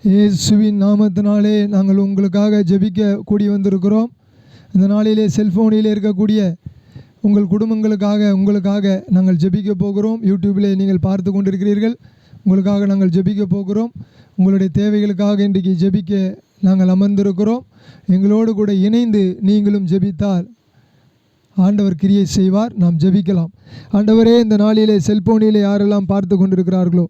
இயேசுவின் நாமத்தினாலே நாங்கள் உங்களுக்காக ஜெபிக்க கூடி வந்திருக்கிறோம். இந்த நாளிலே செல்ஃபோனில் இருக்கக்கூடிய உங்கள் உங்களுக்காக நாங்கள் ஜெபிக்க போகிறோம். யூடியூப்பில் நீங்கள் பார்த்து கொண்டிருக்கிறீர்கள். உங்களுக்காக நாங்கள் ஜெபிக்க போகிறோம். உங்களுடைய தேவைகளுக்காக இன்றைக்கு ஜெபிக்க நாங்கள் அமர்ந்திருக்கிறோம். எங்களோடு கூட இணைந்து நீங்களும் ஜெபித்தால் ஆண்டவர் கிரியை செய்வார். நாம் ஜெபிக்கலாம். ஆண்டவரே, இந்த நாளிலே செல்போனிலே யாரெல்லாம் பார்த்து கொண்டிருக்கிறார்களோ,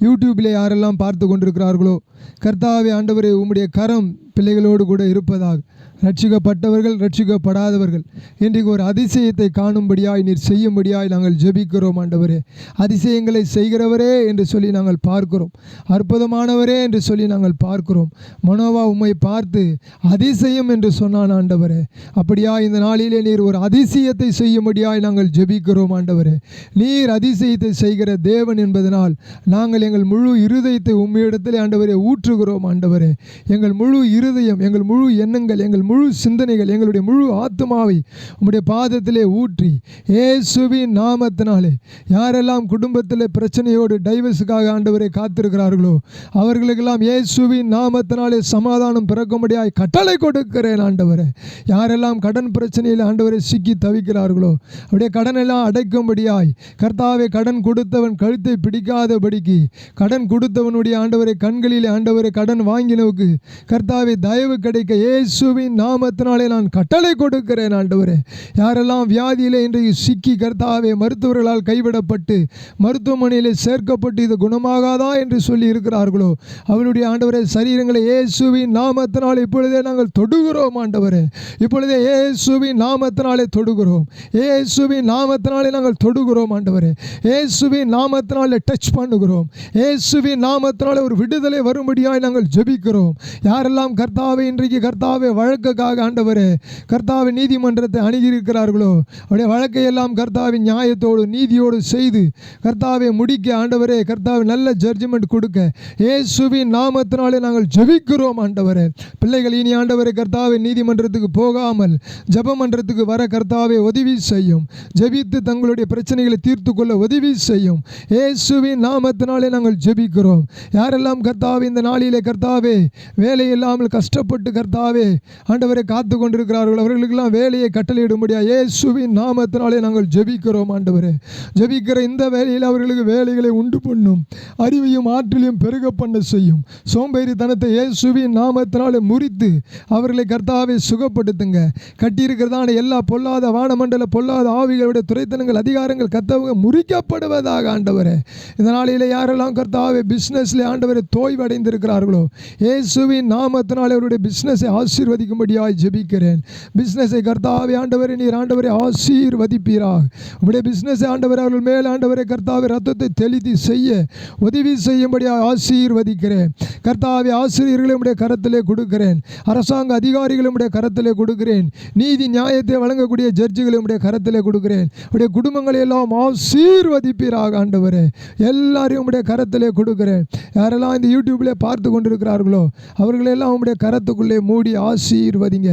யூடியூப்பிலே யாரெல்லாம் பார்த்து கொண்டிருக்கிறார்களோ, கர்த்தாவே ஆண்டவரே, உம்முடைய கரம் பிள்ளைகளோடு கூட இருப்பதாக, ரட்சிக்கப்பட்டவர்கள் ரட்சிக்கப்படாதவர்கள் இன்றைக்கு ஒரு அதிசயத்தை காணும்படியாய் நீர் செய்யும்படியாய் நாங்கள் ஜெபிக்கிறோம். ஆண்டவரே, அதிசயங்களை செய்கிறவரே என்று சொல்லி நாங்கள் பார்க்கிறோம். அற்புதமானவரே என்று சொல்லி நாங்கள் பார்க்கிறோம். மனோவா உம்மை பார்த்து அதிசயம் என்று சொன்னான். ஆண்டவரே, அப்படியா இந்த நாளிலே நீர் ஒரு அதிசயத்தை செய்யும்படியாய் நாங்கள் ஜெபிக்கிறோம். ஆண்டவரே, நீர் அதிசயத்தை செய்கிற தேவன் என்பதனால் நாங்கள் எங்கள் முழு இருதயத்தை உம்மிடத்திலே ஆண்டவரே ஊற்றுகிறோம். ஆண்டவரே, எங்கள் முழு இருதயம், எங்கள் முழு எண்ணங்கள், எங்கள் முழு சிந்தனைகள், எங்களுடைய முழு ஆத்மாவை உம்முடைய பாதத்திலே ஊற்றி இயேசுவின் நாமத்தினாலே யாரெல்லாம் குடும்பத்தில் பிரச்சனையோடு டைவர்ஸுக்காக ஆண்டவரை காத்திருக்கிறார்களோ அவர்களுக்கெல்லாம் இயேசுவின் நாமத்தினாலே சமாதானம் பிறக்கும்படியாய் கட்டளை கொடுக்கிறேன். ஆண்டவரே, யாரெல்லாம் கடன் பிரச்சனையில் ஆண்டவரை சிக்கி தவிக்கிறார்களோ அப்படியே கடனெல்லாம் அடைக்கும்படியாய் கர்த்தாவே, கடன் கொடுத்தவன் கழுத்தை பிடிக்காதபடிக்கு, கடன் கொடுத்தவனுடைய ஆண்டவரை கண்களில் ஆண்டவரை கடன் வாங்கினவுக்கு கர்த்தாவே தயவு கிடைக்க இயேசுவின் நாமத்தினாலே நான் கட்டளை கொடுக்கிறேன். ஆண்டவரே, யாரெல்லாம் வியாதியிலே இன்றைக்கு சிக்கி கர்த்தாவே மருத்துவர்களால் கைவிடப்பட்டு மருத்துவமனையிலே சேர்க்கப்பட்டு இது குணமாகாதா என்று சொல்லி இருக்கிறார்களோ அவருடைய ஆண்டவரே சரீரங்களை இயேசுவின் நாமத்தினாலே இப்பொழுதே நாங்கள் தொடுகிறோம். ஆண்டவரே, இப்பொழுதே இயேசுவின் நாமத்தினாலே தொடுகிறோம். இயேசுவின் நாமத்தினாலே நாங்கள் தொடுகிறோம். ஆண்டவரே, இயேசுவின் நாமத்தினாலே டச் பண்ணுகிறோம். இயேசுவின் நாமத்தினாலே ஒரு விடுதலை வரும்படியாய் நாங்கள் ஜெபிக்கிறோம். யாரெல்லாம் கர்த்தாவே இன்றைக்கு கர்த்தாவே வழக்குக்காக ஆண்டவரே கர்த்தாவே நீதிமன்றத்தை அணுகியிருக்கிறார்களோ அவருடைய வழக்கையெல்லாம் கர்த்தாவின் நியாயத்தோடு நீதியோடு செய்து கர்த்தாவை முடிக்க ஆண்டவரே கர்த்தாவை நல்ல ஜட்ஜ்மெண்ட் கொடுக்க இயேசுவின் நாமத்தினாலே நாங்கள் ஜெபிக்கிறோம். ஆண்டவரே, பிள்ளைகள் இனி ஆண்டவரே கர்த்தாவை நீதிமன்றத்துக்கு போகாமல் ஜெபமன்றத்துக்கு வர கர்த்தாவை உதவி செய்யும். ஜெபித்து தங்களுடைய பிரச்சனைகளை தீர்த்து கொள்ள உதவி செய்யும். இயேசுவின் நாமத்தினாலே நாங்கள் ஜெபிக்கிறோம். யாரெல்லாம் கர்த்தாவே இந்த நாளிலே கர்த்தாவே வேலை இல்லாமல் கஷ்டப்பட்டு கர்த்தாவே ஆண்டவரை காத்து கொண்டிருக்கிறார்கள் அவர்களுக்கெல்லாம் வேலையை கட்டளையிடும்படியா இயேசுவின் நாமத்தினாலே நாங்கள் ஜெபிக்கிறோம். ஆண்டவரே, ஜெபிக்கிற இந்த வேலையில் அவர்களுக்கு வேலைகளை உண்டு பண்ணும், அறிவையும் ஆற்றலையும் பெருக பண்ண செய்யும். சோம்பேறித்தனத்தை இயேசுவின் நாமத்தினாலே முறித்து அவர்களை கர்த்தாவை சுகப்படுத்துங்க. கட்டியிருக்கிறதான எல்லா பொல்லாத வானமண்டல பொல்லாத ஆவிகளுடைய துரைத்தனங்கள் அதிகாரங்கள் கர்த்தாவை முறிக்கப்படுவதாக. ஆண்டவரே, இந்த நாளிலே யாரெல்லாம் கர்த்தாவை பிஸ்னஸ்ல ஆண்டவரை தோய்வடைந்திருக்கிறார்களோ இயேசுவின் நாமத்தினாலே அவருடைய பிஸ்னஸை ஆசீர்வதிக்கும்படியாய் ஜெபிக்கிறேன். பிஸ்னஸை கர்த்தாவே ஆண்டவரை நீர் ஆண்டவரை ஆசீர்வதிப்பீராக. உங்களுடைய பிஸ்னஸை ஆண்டவர் அவர்கள் மேல் ஆண்டவரை கர்த்தாவை ரத்தத்தை தெளித்து செய்ய உதவி செய்யும்படியாக ஆசீர்வதிக்கிறேன். கர்த்தாவை ஆசிரியர்களை உடைய கரத்திலே கொடுக்கிறேன். அரசாங்க அதிகாரிகளை உடைய கரத்திலே கொடுக்கிறேன். நீதி நியாயத்தை வழங்கக்கூடிய ஜட்ஜுகளை உடைய கரத்திலே கொடுக்கிறேன். உடைய குடும்பங்களை எல்லாம் ஆசீர்வதிப்பீராக. ஆண்டவரே, எல்லாரையும் உடைய கரத்திலே கொடுக்கிறேன். யாரெல்லாம் இந்த யூடியூப்ல பார்த்து கொண்டிருக்கிறார்களோ அவர்களெல்லாம் உடைய கரத்துக்குள்ளே மூடி ஆசீர்வதிங்க.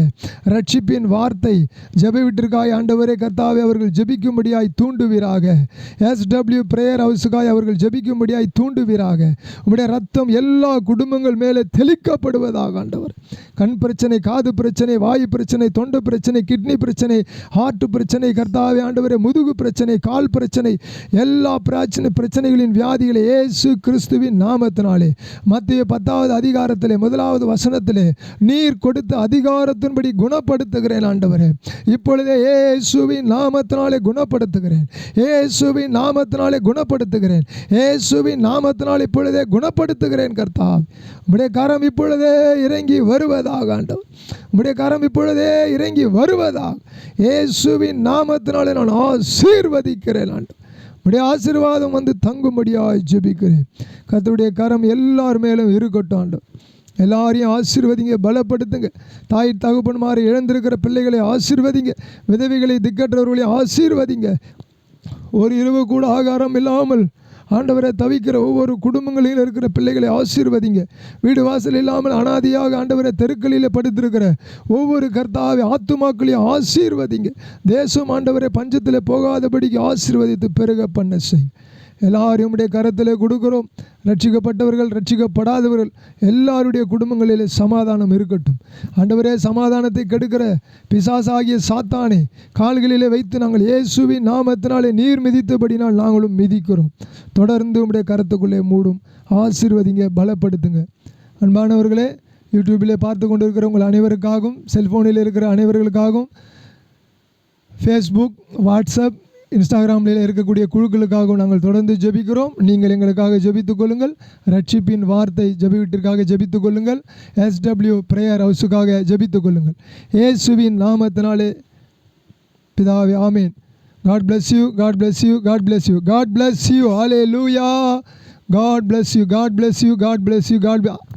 ரட்சிப்பின் வார்த்தை ஜெப வீட்டிற்காய் ஆண்டவரே கர்த்தாவே அவர்கள் ஜெபிக்கும்படியாய் தூண்டுவீராக. SW பிரேயர் ஹவுஸுக்காய் அவர்கள் ஜெபிக்கும்படியாய் தூண்டுவீராக. உம்முடைய ரத்தம் எல்லா குடும்பங்கள் மேலே தெளிக்கப்படுவதாக. ஆண்டவர், கண் பிரச்சனை, காது பிரச்சனை, வாயு பிரச்சனை, தொண்டை பிரச்சனை, கிட்னி பிரச்சனை, ஹார்ட் பிரச்சனை, கர்த்தாவே ஆண்டவரே முதுகு பிரச்சனை, கால் பிரச்சனை, எல்லா பிரச்சனைகளின் வியாதிகளை இயேசு கிறிஸ்துவின் நாமத்தினாலே மத்திய 10வது அதிகாரத்திலே 1வது வசனத்திலே நீர் கொடுத்த அதிகாரத்தின்படி குணப்படுத்துகிறேன். ஆண்டவரே, இப்பொழுதே இயேசுவின் நாமத்தினாலே குணப்படுத்துகிறேன். இயேசுவின் நாமத்தினாலே குணப்படுத்துகிறேன். இயேசுவின் நாமத்தினாலே இப்பொழுதே குணப்படுத்துகிறேன். கர்த்தாவே, உம்முடைய கரம் இப்பொழுதே இறங்கி வருவதாக. ஆண்டவர், உம்முடைய கரம் இப்பொழுதே இறங்கி வருவதாக. இயேசுவின் நாமத்தினாலே நான் ஆசீர்வதிக்கிறேன். ஆண்டவர், உம்முடைய ஆசீர்வாதம் வந்து தங்கும்படியாய் ஜெபிக்கிறேன். கர்த்தருடைய கரம் எல்லார் மேலும் இருக்கட்டும். ஆண்டவர், எல்லாரையும் ஆசீர்வதிங்க, பலப்படுத்துங்க. தாய் தகப்பன்மாரை இழந்திருக்கிற பிள்ளைகளை ஆசீர்வதிங்க. விதவைகளை திக்கற்றவர்களை ஆசீர்வதிங்க. ஒரு இரவு கூட ஆகாரம் இல்லாமல் ஆண்டவரை தவிக்கிற ஒவ்வொரு குடும்பங்களில் இருக்கிற பிள்ளைகளை ஆசீர்வதிங்க. வீடு வாசல் இல்லாமல் அனாதியாக ஆண்டவரை தெருக்களில் படுத்திருக்கிற ஒவ்வொரு கர்த்தாவை ஆத்துமாக்களையும் ஆசீர்வதிங்க. தேசம் ஆண்டவரை பஞ்சத்தில் போகாதபடிக்கு ஆசீர்வதித்து பெருக பண்ண செய்யுங்க. எல்லாரையும் உடைய கரத்திலே கொடுக்கிறோம். ரட்சிக்கப்பட்டவர்கள், ரட்சிக்கப்படாதவர்கள் எல்லாருடைய குடும்பங்களிலே சமாதானம் இருக்கட்டும். ஆண்டவரே, சமாதானத்தை கெடுக்கிற பிசாசாகிய சாத்தானே கால்களிலே வைத்து நாங்கள் இயேசுவின் நாமத்தினாலே நீர் மிதித்தபடினால் நாங்களும் மிதிக்கிறோம். தொடர்ந்து உடைய கரத்துக்குள்ளே மூடும், ஆசீர்வதிங்க, பலப்படுத்துங்க. அன்பானவர்களே, யூடியூபிலே பார்த்து கொண்டு இருக்கிற உங்கள் அனைவருக்காகவும், செல்ஃபோனில் இருக்கிற அனைவர்களுக்காகவும், ஃபேஸ்புக், வாட்ஸ்அப், இன்ஸ்டாகிராமில் இருக்கக்கூடிய குழுக்களுக்காகவும் நாங்கள் தொடர்ந்து ஜெபிக்கிறோம். நீங்கள் எங்களுக்காக ஜெபித்துக் கொள்ளுங்கள். ரட்சிப்பின் வார்த்தை ஜெப வீட்டிற்காக ஜெபித்துக் கொள்ளுங்கள். SW பிரேயர் ஹவுஸுக்காக ஜெபித்துக் கொள்ளுங்கள். இயேசுவின் நாமத்தினாலே பிதாவே, ஆமேன். God bless you, God bless you, God bless you, God bless you, hallelujah, God bless you, God bless you, God bless you, God bless you.